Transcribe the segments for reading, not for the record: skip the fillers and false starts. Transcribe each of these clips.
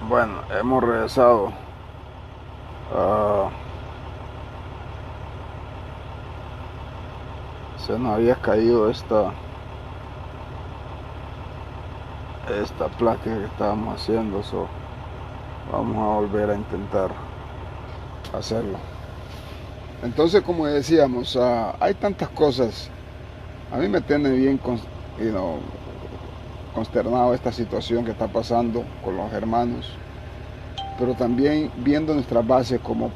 Bueno, hemos regresado. Ah, Se nos había caído esta plática que estábamos haciendo, vamos a volver a intentar hacerlo. Entonces, como decíamos, hay tantas cosas. A mí me tiene bien consternado esta situación que está pasando con los hermanos, pero también viendo nuestra base como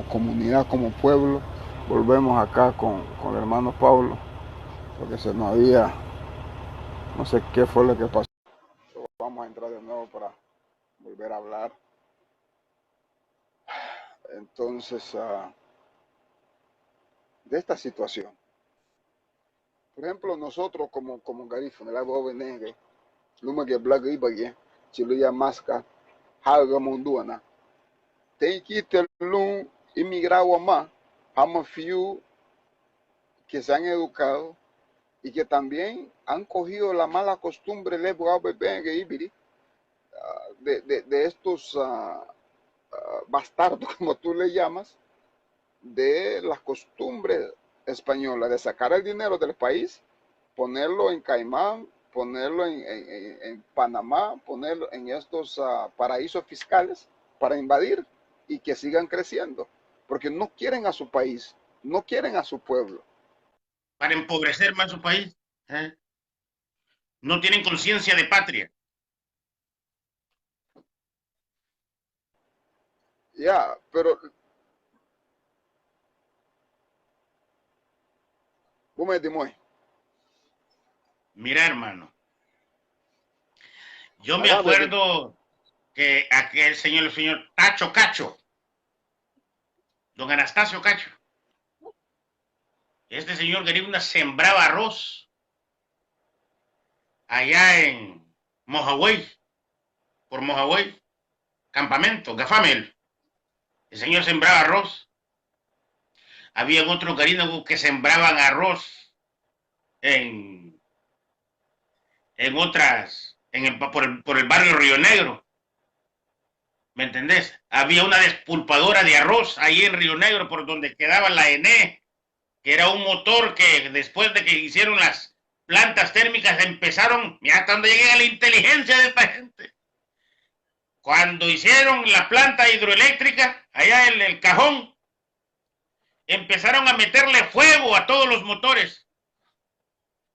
comunidad, como pueblo. Volvemos acá con el hermano Pablo, porque se nos había, no sé qué fue lo que pasó. Vamos a entrar de nuevo para volver a hablar. Entonces, de esta situación. Por ejemplo, nosotros como Garifo, en el lado Benengue, Luma que Black Ibaye, Chiluya Masca, Halga Munduana, tem que ter um imigrado más, hamos fiu que se han educado y que también han cogido la mala costumbre de estos bastardos, como tú le llamas, de las costumbres españolas, de sacar el dinero del país, ponerlo en Caimán, ponerlo en Panamá, ponerlo en estos paraísos fiscales para invadir y que sigan creciendo, porque no quieren a su país, no quieren a su pueblo. Para empobrecer más su país. ¿Eh? No tienen conciencia de patria. Ya, pero ¿cómo es Dimoy? Mira, hermano, yo me Adelante, Dimoy. acuerdo que aquel señor, el señor Tacho Cacho, don Anastasio Cacho, este señor Garibuna sembraba arroz allá en Mojagüey, por Mojagüey, campamento, Gafamel. El señor sembraba arroz. Había otros garinagos que sembraban arroz en, por el barrio Río Negro. ¿Me entendés? Había una despulpadora de arroz ahí en Río Negro por donde quedaba la ENE, que era un motor que después de que hicieron las plantas térmicas empezaron, mira hasta donde llegué a la inteligencia de esta gente. Cuando hicieron la planta hidroeléctrica, allá en el Cajón, empezaron a meterle fuego a todos los motores.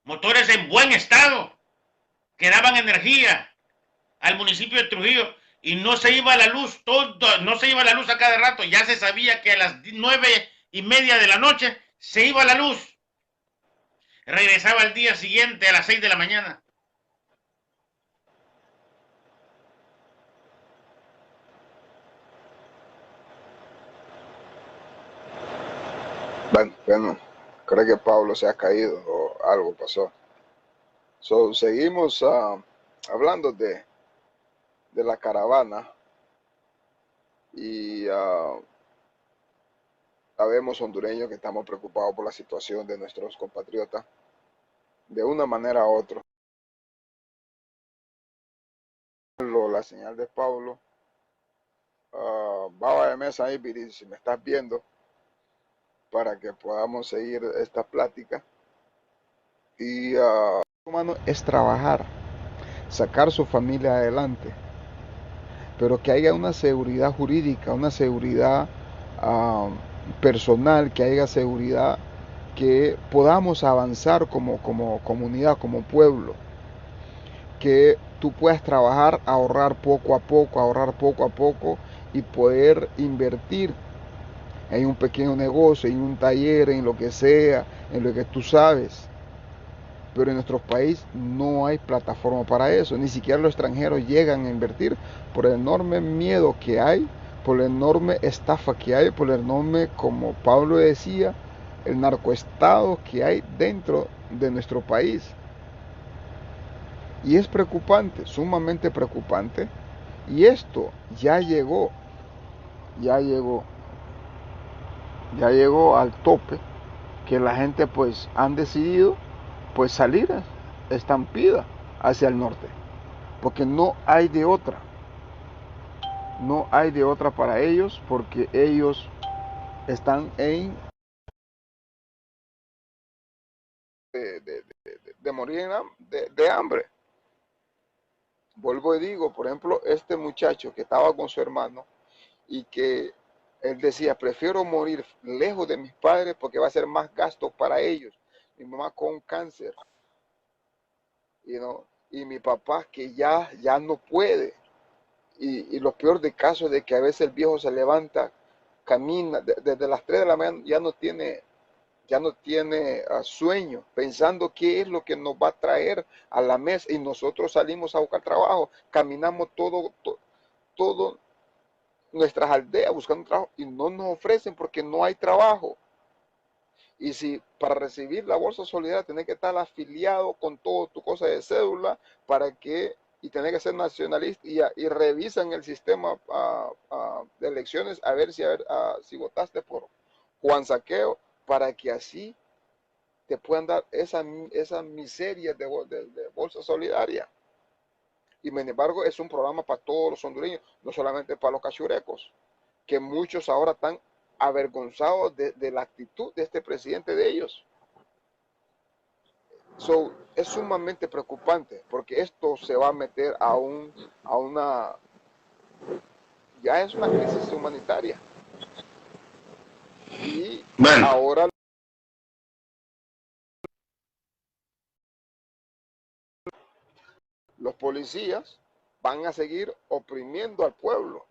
Motores en buen estado, que daban energía al municipio de Trujillo y no se iba la luz, no se iba la luz a cada rato, ya se sabía que a las 9:30 de la noche se iba la luz, regresaba al día siguiente a las 6 de la mañana. Bueno, creo que Pablo se ha caído o algo pasó. Seguimos hablando de la caravana y sabemos hondureños que estamos preocupados por la situación de nuestros compatriotas de una manera u otra. La señal de Pablo, Baba de Mesa ahí, si me estás viendo, para que podamos seguir esta plática. Y humano es trabajar, sacar su familia adelante, pero que haya una seguridad jurídica, una seguridad personal, que haya seguridad, que podamos avanzar como comunidad, como pueblo, que tú puedas trabajar, ahorrar poco a poco y poder invertir en un pequeño negocio, en un taller, en lo que sea, en lo que tú sabes. Pero en nuestro país no hay plataforma para eso, ni siquiera los extranjeros llegan a invertir por el enorme miedo que hay, por la enorme estafa que hay, por el enorme, como Pablo decía, el narcoestado que hay dentro de nuestro país. Y es preocupante, sumamente preocupante. Y esto ya llegó, ya llegó al tope que la gente pues han decidido pues salir estampida hacia el norte, porque no hay de otra. no hay de otra para ellos porque ellos están en de morir de hambre. Vuelvo y digo, por ejemplo, este muchacho que estaba con su hermano y que él decía, prefiero morir lejos de mis padres porque va a ser más gasto para ellos. Mi mamá con cáncer, y mi papá que ya no puede. Y lo peor de caso es de que a veces el viejo se levanta, camina, desde las 3 de la mañana ya no tiene sueño, pensando qué es lo que nos va a traer a la mesa. Y nosotros salimos a buscar trabajo, caminamos todo nuestras aldeas buscando trabajo y no nos ofrecen porque no hay trabajo. Y si para recibir la bolsa solidaria tenés que estar afiliado con todo tu cosa de cédula y tenés que ser nacionalista y revisan el sistema de elecciones a ver si votaste por Juan Saqueo para que así te puedan dar esa miseria de bolsa solidaria. Y sin embargo es un programa para todos los hondureños, no solamente para los cachurecos, que muchos ahora están avergonzados de la actitud de este presidente de ellos. Es sumamente preocupante porque esto se va a meter ya es una crisis humanitaria. Y bueno, ahora los policías van a seguir oprimiendo al pueblo.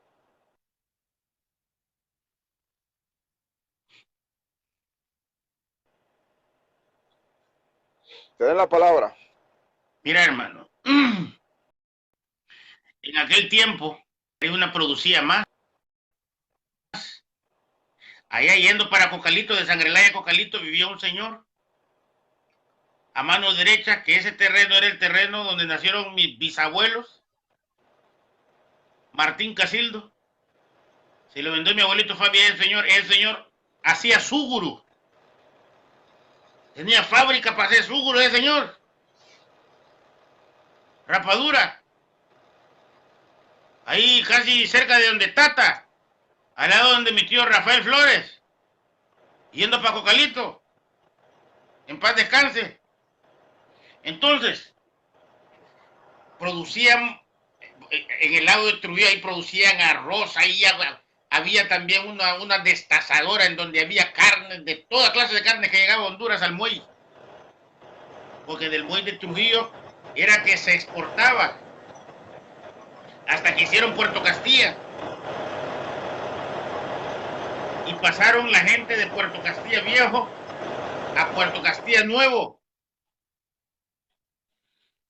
Te den la palabra. Mira, hermano, en aquel tiempo hay una producía más. Allá yendo para Cocalito, de Sangrelaya, Cocalito, vivía un señor a mano derecha, que ese terreno era el terreno donde nacieron mis bisabuelos, Martín Casildo. Se lo vendió mi abuelito Fabián, el señor hacía súguru. Tenía fábrica para hacer súguru, ese señor. Rapadura. Ahí casi cerca de donde Tata, al lado donde mi tío Rafael Flores, yendo para Cocalito, en paz descanse. Entonces, producían, en el lado de Trujillo, ahí producían arroz, ahí había también una destazadora en donde había carne, de toda clase de carne que llegaba a Honduras al muelle. Porque del muelle de Trujillo era que se exportaba, hasta que hicieron Puerto Castilla. Y pasaron la gente de Puerto Castilla Viejo a Puerto Castilla Nuevo.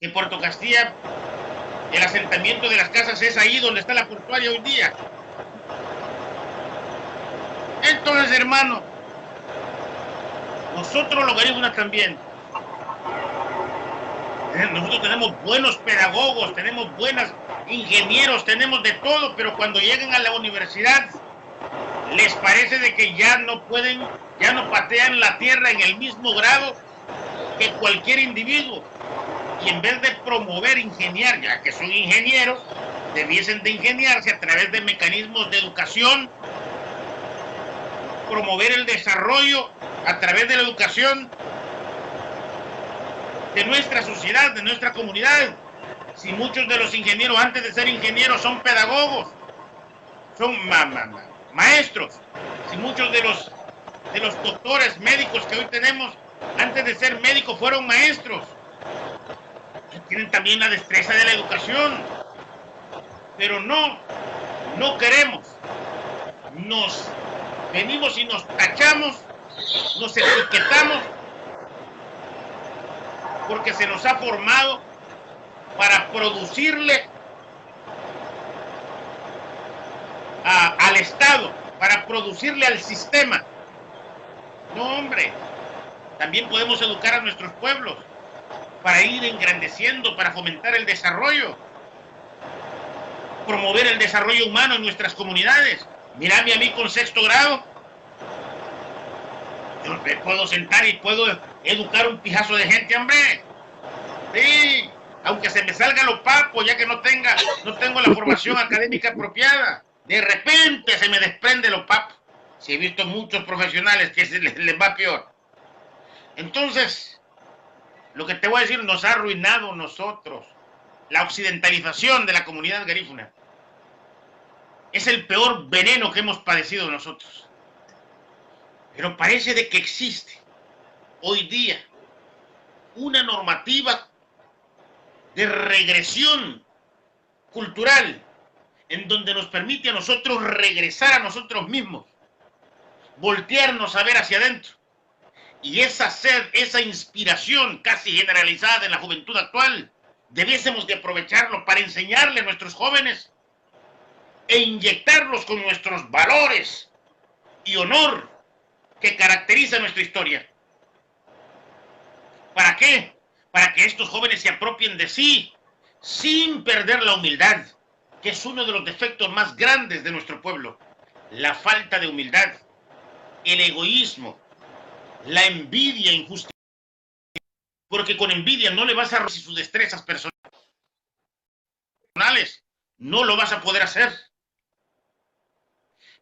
En Puerto Castilla, el asentamiento de las casas es ahí donde está la portuaria hoy día. Entonces, hermano, nosotros los garífunas también. Nosotros tenemos buenos pedagogos, tenemos buenos ingenieros, tenemos de todo, pero cuando llegan a la universidad les parece de que ya no pueden, ya no patean la tierra en el mismo grado que cualquier individuo. Y en vez de promover ingeniar, ya que son ingenieros, debiesen de ingeniarse a través de mecanismos de educación, promover el desarrollo a través de la educación de nuestra sociedad, de nuestra comunidad. Si muchos de los ingenieros antes de ser ingenieros son pedagogos, son maestros, si muchos de los doctores médicos que hoy tenemos antes de ser médicos fueron maestros, tienen también la destreza de la educación, pero no queremos, nos venimos y nos tachamos, nos etiquetamos, porque se nos ha formado para producirle al Estado, para producirle al sistema. No, hombre, también podemos educar a nuestros pueblos para ir engrandeciendo, para fomentar el desarrollo, promover el desarrollo humano en nuestras comunidades. Mírame a mí con 6º grado, yo me puedo sentar y puedo educar un pijazo de gente, hombre. Sí, aunque se me salgan los papos, ya que no tengo la formación académica apropiada. De repente se me desprende lo papo. Si he visto muchos profesionales que les va peor. Entonces, lo que te voy a decir nos ha arruinado nosotros. La occidentalización de la comunidad garífuna es el peor veneno que hemos padecido nosotros. Pero parece de que existe hoy día una normativa de regresión cultural en donde nos permite a nosotros regresar a nosotros mismos, voltearnos a ver hacia adentro. Y esa sed, esa inspiración casi generalizada en la juventud actual, debiésemos de aprovecharlo para enseñarle a nuestros jóvenes e inyectarlos con nuestros valores y honor que caracteriza nuestra historia. ¿Para qué? Para que estos jóvenes se apropien de sí, sin perder la humildad, que es uno de los defectos más grandes de nuestro pueblo. La falta de humildad, el egoísmo, la envidia injusta. Porque con envidia no le vas a recibir sus destrezas personales. No lo vas a poder hacer.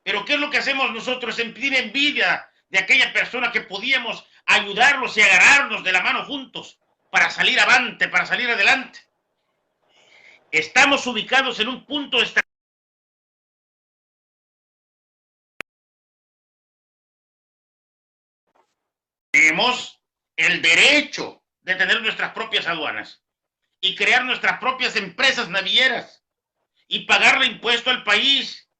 Pero ¿qué es lo que hacemos nosotros? Sentir envidia de aquella persona que podíamos ayudarlos y agarrarnos de la mano juntos para salir avante, para salir adelante. Estamos ubicados en un punto estratégico. Tenemos el derecho de tener nuestras propias aduanas y crear nuestras propias empresas navieras y pagarle impuesto al país.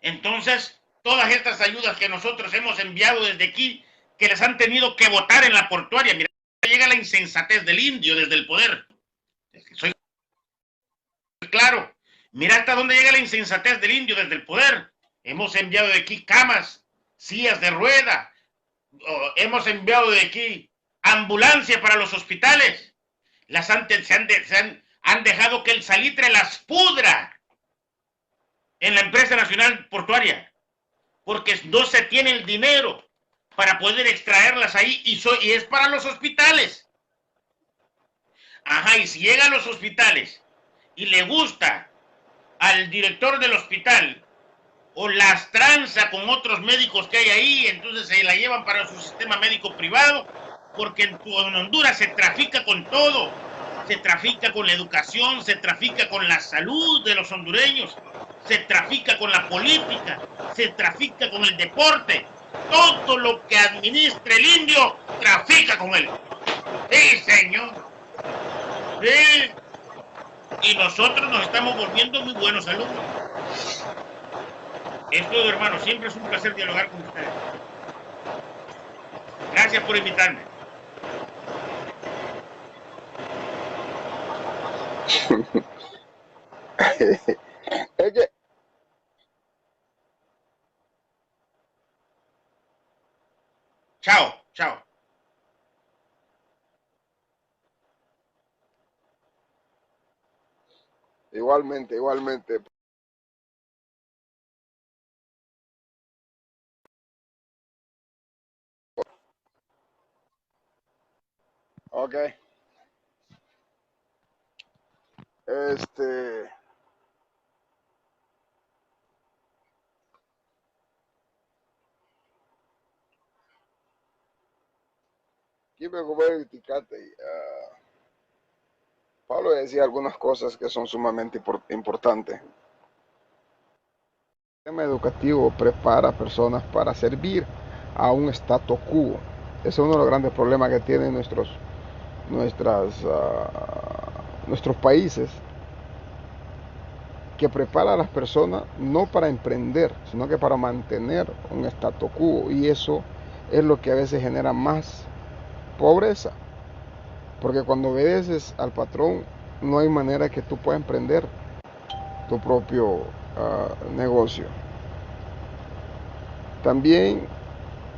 Entonces, todas estas ayudas que nosotros hemos enviado desde aquí, que les han tenido que votar en la portuaria, mira, llega la insensatez del indio desde el poder. Soy claro, mira hasta dónde llega la insensatez del indio desde el poder. Hemos enviado de aquí camas, sillas de rueda, hemos enviado de aquí ambulancia para los hospitales. Han dejado que el salitre las pudra en la empresa nacional portuaria, porque no se tiene el dinero para poder extraerlas ahí y es para los hospitales. Ajá, y si llega a los hospitales y le gusta al director del hospital o las tranza con otros médicos que hay ahí, entonces se la llevan para su sistema médico privado, porque en Honduras se trafica con todo. Se trafica con la educación, se trafica con la salud de los hondureños, se trafica con la política, se trafica con el deporte. Todo lo que administra el indio, trafica con él. Sí, señor. Sí. Y nosotros nos estamos volviendo muy buenos alumnos. Es todo, hermano. Siempre es un placer dialogar con ustedes. Gracias por invitarme. Es que Chao, chao. igualmente, igualmente. Ok. Aquí me voy a criticarte. Pablo decía algunas cosas que son sumamente importantes. El sistema educativo prepara a personas para servir a un status quo. Ese es uno de los grandes problemas que tienen nuestros países, que prepara a las personas no para emprender, sino que para mantener un status quo, y eso es lo que a veces genera más pobreza, porque cuando obedeces al patrón no hay manera que tú puedas emprender tu propio negocio. También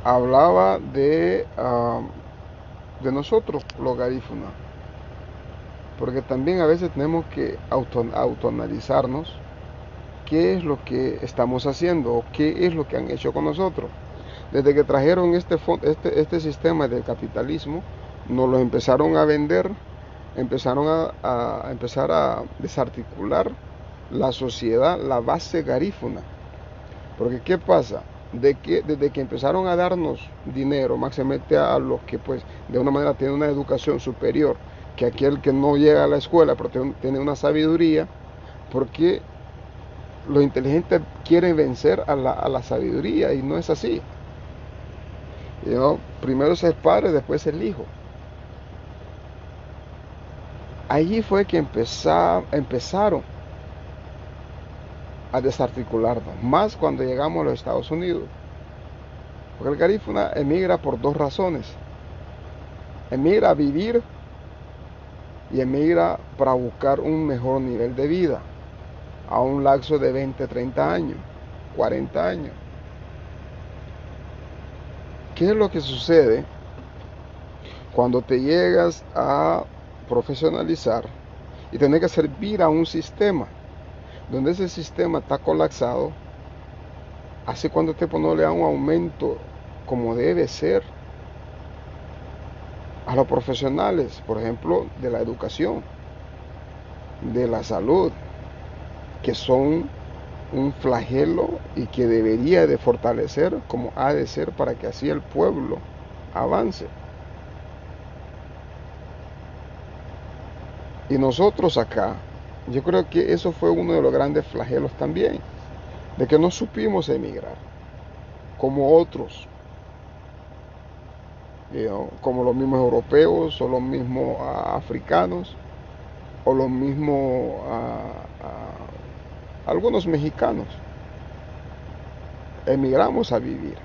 hablaba de nosotros los garífunas, porque también a veces tenemos que autoanalizarnos qué es lo que estamos haciendo o qué es lo que han hecho con nosotros. Desde que trajeron este sistema del capitalismo, nos lo empezaron a vender, empezaron a empezar a desarticular la sociedad, la base garífuna. Porque ¿qué pasa? Desde que empezaron a darnos dinero, máximamente a los que pues de una manera tienen una educación superior que aquel que no llega a la escuela pero tiene una sabiduría, porque los inteligentes quieren vencer a la sabiduría y no es así. Primero es el padre, después el hijo. Allí fue que empezaron a desarticularnos, más cuando llegamos a los Estados Unidos. Porque el garífuna emigra por dos razones. Emigra a vivir y emigra para buscar un mejor nivel de vida a un lapso de 20, 30 años, 40 años. ¿Qué es lo que sucede cuando te llegas a profesionalizar y tener que servir a un sistema donde ese sistema está colapsado? Hace cuánto tiempo no le da un aumento como debe ser a los profesionales, por ejemplo, de la educación, de la salud, que son un flagelo y que debería de fortalecer como ha de ser para que así el pueblo avance. Y nosotros acá, yo creo que eso fue uno de los grandes flagelos también, de que no supimos emigrar, como otros, como los mismos europeos o los mismos africanos o los mismos algunos mexicanos. Emigramos a vivir.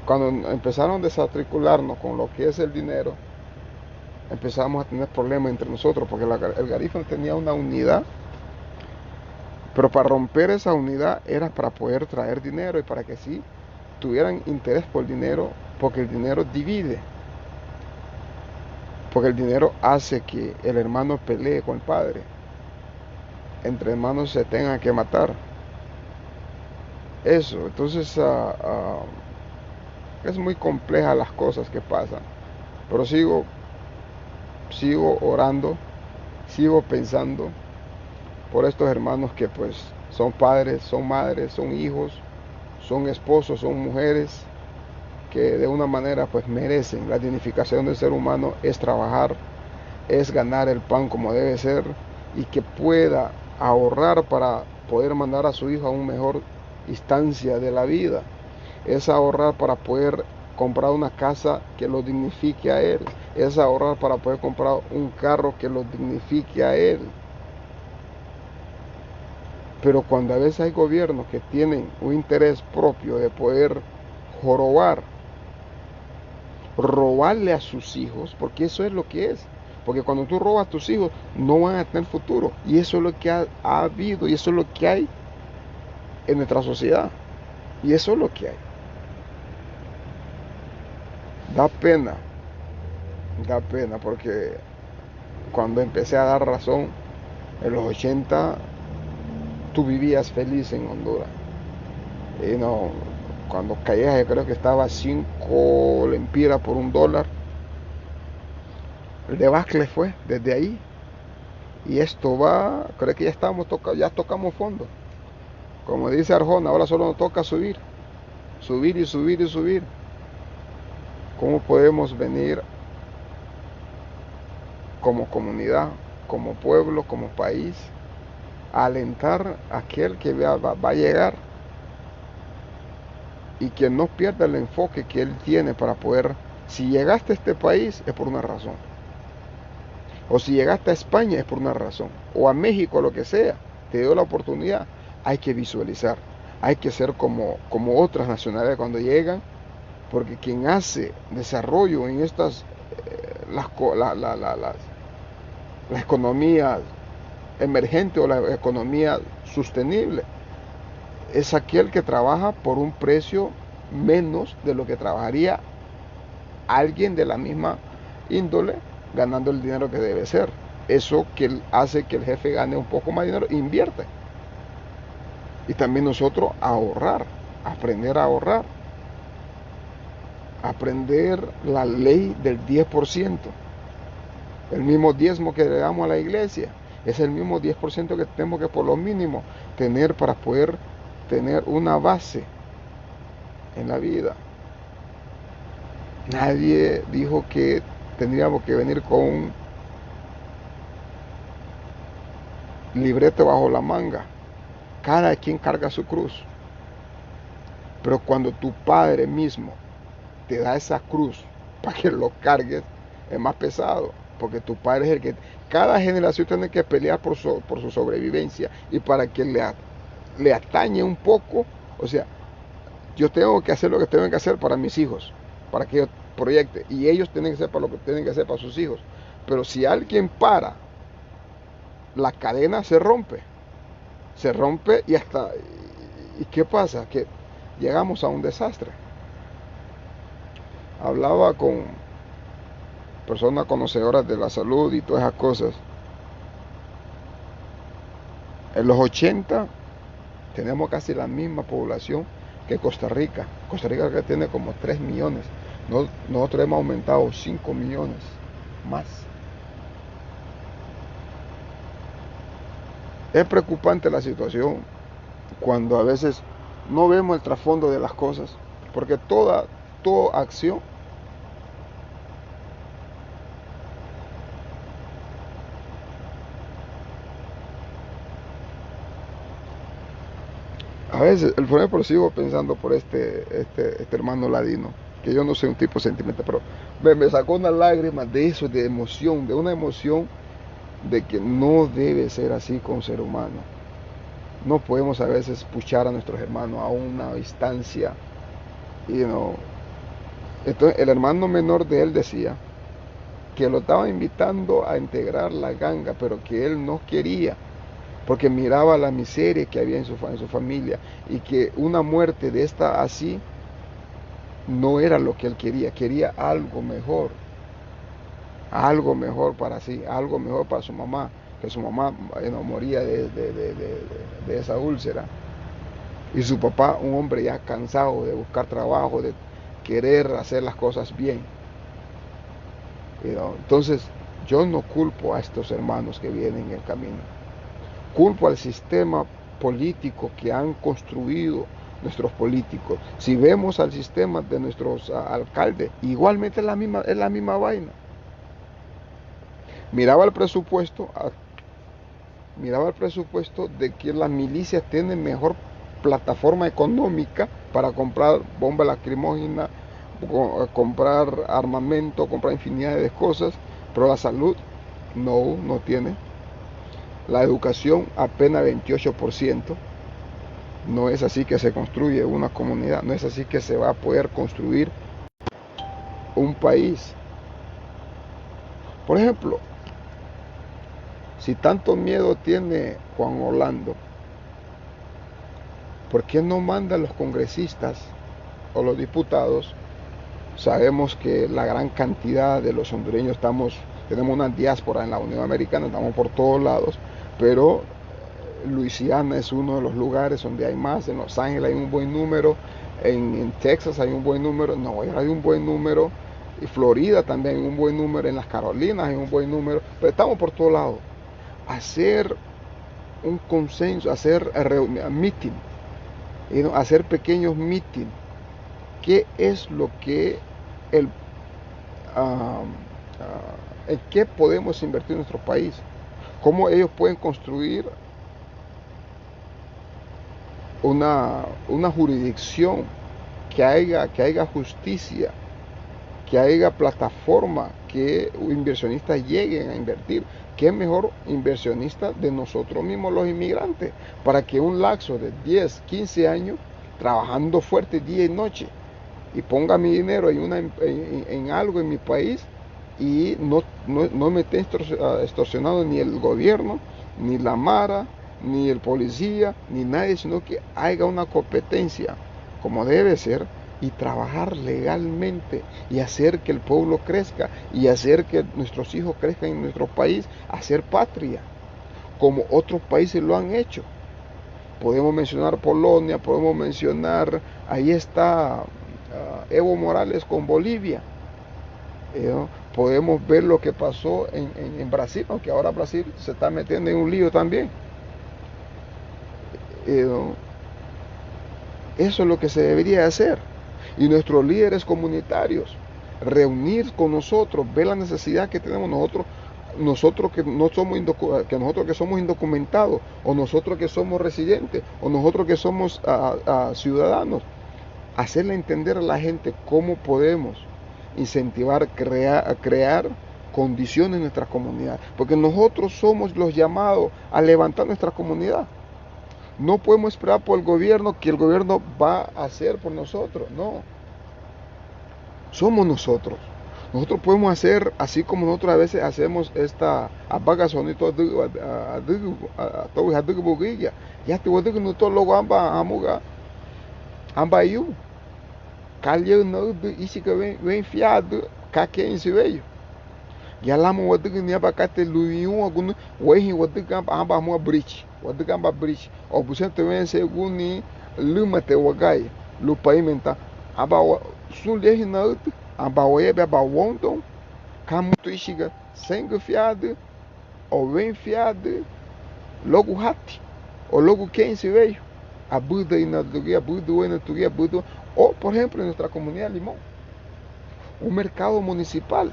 Cuando empezaron a desarticularnos con lo que es el dinero, empezamos a tener problemas entre nosotros, porque el garífuna tenía una unidad, pero para romper esa unidad era para poder traer dinero y para que sí tuvieran interés por el dinero, porque el dinero divide, porque el dinero hace que el hermano pelee con el padre, entre hermanos se tengan que matar. Eso, entonces es muy compleja las cosas que pasan, pero sigo orando, sigo pensando por estos hermanos que pues son padres, son madres, son hijos, son esposos, son mujeres, que de una manera pues merecen. La dignificación del ser humano es trabajar, es ganar el pan como debe ser, y que pueda ahorrar para poder mandar a su hijo a una mejor instancia de la vida, es ahorrar para poder comprar una casa que lo dignifique a él, es ahorrar para poder comprar un carro que lo dignifique a él. Pero cuando a veces hay gobiernos que tienen un interés propio de poder robarle a sus hijos, porque eso es lo que es. Porque cuando tú robas a tus hijos, no van a tener futuro. Y eso es lo que ha habido, y eso es lo que hay en nuestra sociedad. Y eso es lo que hay. Da pena, porque cuando empecé a dar razón, en los 80, tú vivías feliz en Honduras. Y no, cuando caías, yo creo que estaba 5 lempiras por $1. El debacle fue desde ahí. Y esto va, creo que ya tocamos fondo. Como dice Arjona, ahora solo nos toca subir y subir y subir. ¿Cómo podemos venir como comunidad, como pueblo, como país, a alentar a aquel que va a llegar y que no pierda el enfoque que él tiene para poder, si llegaste a este país es por una razón, o si llegaste a España es por una razón, o a México, lo que sea, te dio la oportunidad? Hay que visualizar, hay que ser como otras nacionalidades cuando llegan, porque quien hace desarrollo en estas las economías emergentes o la economía sostenible es aquel que trabaja por un precio menos de lo que trabajaría alguien de la misma índole, ganando el dinero que debe ser. Eso que hace que el jefe gane un poco más dinero, invierte. Y también nosotros ahorrar, aprender a ahorrar, aprender la ley del 10%. El mismo diezmo que le damos a la iglesia es el mismo 10% que tenemos que por lo mínimo tener para poder tener una base en la vida. Nadie dijo que tendríamos que venir con un libreto bajo la manga. Cada quien carga su cruz. Pero cuando tu padre mismo te da esa cruz para que lo cargues, es más pesado. Porque tu padre es el que... Cada generación tiene que pelear por su sobrevivencia. Y para que le atañe un poco, o sea, yo tengo que hacer lo que tengo que hacer para mis hijos, para que ellos proyecten. Y ellos tienen que hacer para lo que tienen que hacer para sus hijos. Pero si alguien para, la cadena se rompe. Se rompe y hasta... ¿Y qué pasa? Que llegamos a un desastre. Hablaba con personas conocedoras de la salud y todas esas cosas. En los 80 tenemos casi la misma población que Costa Rica. Costa Rica que tiene como 3 millones. Nosotros hemos aumentado 5 millones más. Es preocupante la situación cuando a veces no vemos el trasfondo de las cosas, porque toda acción a veces, el problema por sigo pensando por este hermano ladino, que yo no soy un tipo sentimental, pero me sacó una lágrima de eso, de emoción, de una emoción de que no debe ser así con ser humano. No podemos a veces puchar a nuestros hermanos a una distancia. Entonces el hermano menor de él decía que lo estaba invitando a integrar la ganga, pero que él no quería, porque miraba la miseria que había en su familia, y que una muerte de esta así no era lo que él quería algo mejor para sí, algo mejor para su mamá, que su mamá moría de esa úlcera, y su papá, un hombre ya cansado de buscar trabajo, de querer hacer las cosas bien. Entonces yo no culpo a estos hermanos que vienen en el camino, culpo al sistema político que han construido nuestros políticos. Si vemos al sistema de nuestros alcaldes, igualmente es la misma vaina. Miraba el presupuesto de que las milicias tienen mejor plataforma económica para comprar bombas lacrimógenas, comprar armamento, comprar infinidad de cosas, pero la salud no tiene. La educación apenas 28%. No es así que se construye una comunidad, no es así que se va a poder construir un país. Por ejemplo, si tanto miedo tiene Juan Orlando, ¿por qué no manda a los congresistas o los diputados? Sabemos que la gran cantidad de los hondureños tenemos una diáspora en la Unión Americana, estamos por todos lados, pero Luisiana es uno de los lugares donde hay más. En Los Ángeles hay un buen número, en Texas hay un buen número, en Nueva York hay un buen número, y Florida también hay un buen número, en las Carolinas hay un buen número, pero estamos por todos lados. Hacer un consenso, hacer meeting, hacer pequeños meeting. ¿Qué es lo que en qué podemos invertir en nuestro país? ¿Cómo ellos pueden construir una jurisdicción que haya justicia, que haya plataforma, que inversionistas lleguen a invertir? ¿Qué mejor inversionista de nosotros mismos los inmigrantes? Para que un lapso de 10, 15 años, trabajando fuerte día y noche, y ponga mi dinero en algo en mi país, y no me esté extorsionando ni el gobierno, ni la Mara, ni el policía, ni nadie, sino que haya una competencia como debe ser, y trabajar legalmente y hacer que el pueblo crezca y hacer que nuestros hijos crezcan en nuestro país, hacer patria, como otros países lo han hecho. Podemos mencionar Polonia, podemos mencionar, ahí está Evo Morales con Bolivia. Podemos ver lo que pasó en Brasil, aunque ahora Brasil se está metiendo en un lío también. Eso es lo que se debería hacer. Y nuestros líderes comunitarios, reunir con nosotros, ver la necesidad que tenemos nosotros que no somos nosotros que somos indocumentados, o nosotros que somos residentes, o nosotros que somos ciudadanos, hacerle entender a la gente cómo podemos incentivar, crear condiciones en nuestra comunidad, porque nosotros somos los llamados a levantar nuestra comunidad. No podemos esperar por el gobierno que el gobierno va a hacer por nosotros, no. Somos nosotros. Nosotros podemos hacer así como nosotros a veces hacemos esta abagasonito ya te voy a no todo lo amba yu calho no isi que vem fiado caquem se veio ya la mo wadig ni abakate luiun agun wehin wadig amba mo bridge wadig amba bridge o busente vem seguni luma te wagai lu paimenta aba suleh na amba webe aba wondon kamuto ishiga sangue fiado ou vem fiado logo hati ou logo quem se veio a Buda y na Tuguía, Buda y na Tuguía, Buda. O, por ejemplo, en nuestra comunidad de Limón, un mercado municipal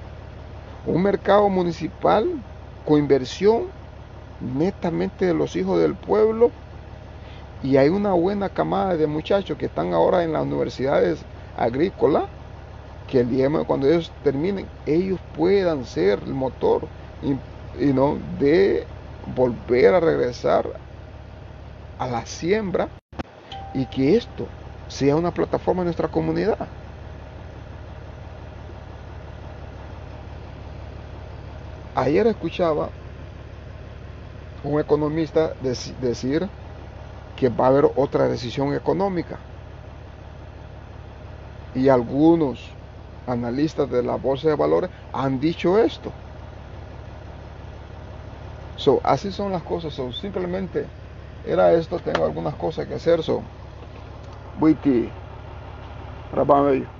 con inversión netamente de los hijos del pueblo, y hay una buena camada de muchachos que están ahora en las universidades agrícolas, que el día cuando ellos terminen, ellos puedan ser el motor de volver a regresar a la siembra, y que esto sea una plataforma en nuestra comunidad. Ayer escuchaba un economista decir que va a haber otra decisión económica, y algunos analistas de la bolsa de valores han dicho esto. Así son las cosas. Simplemente era esto. Tengo algunas cosas que hacer. Buiti, rabame.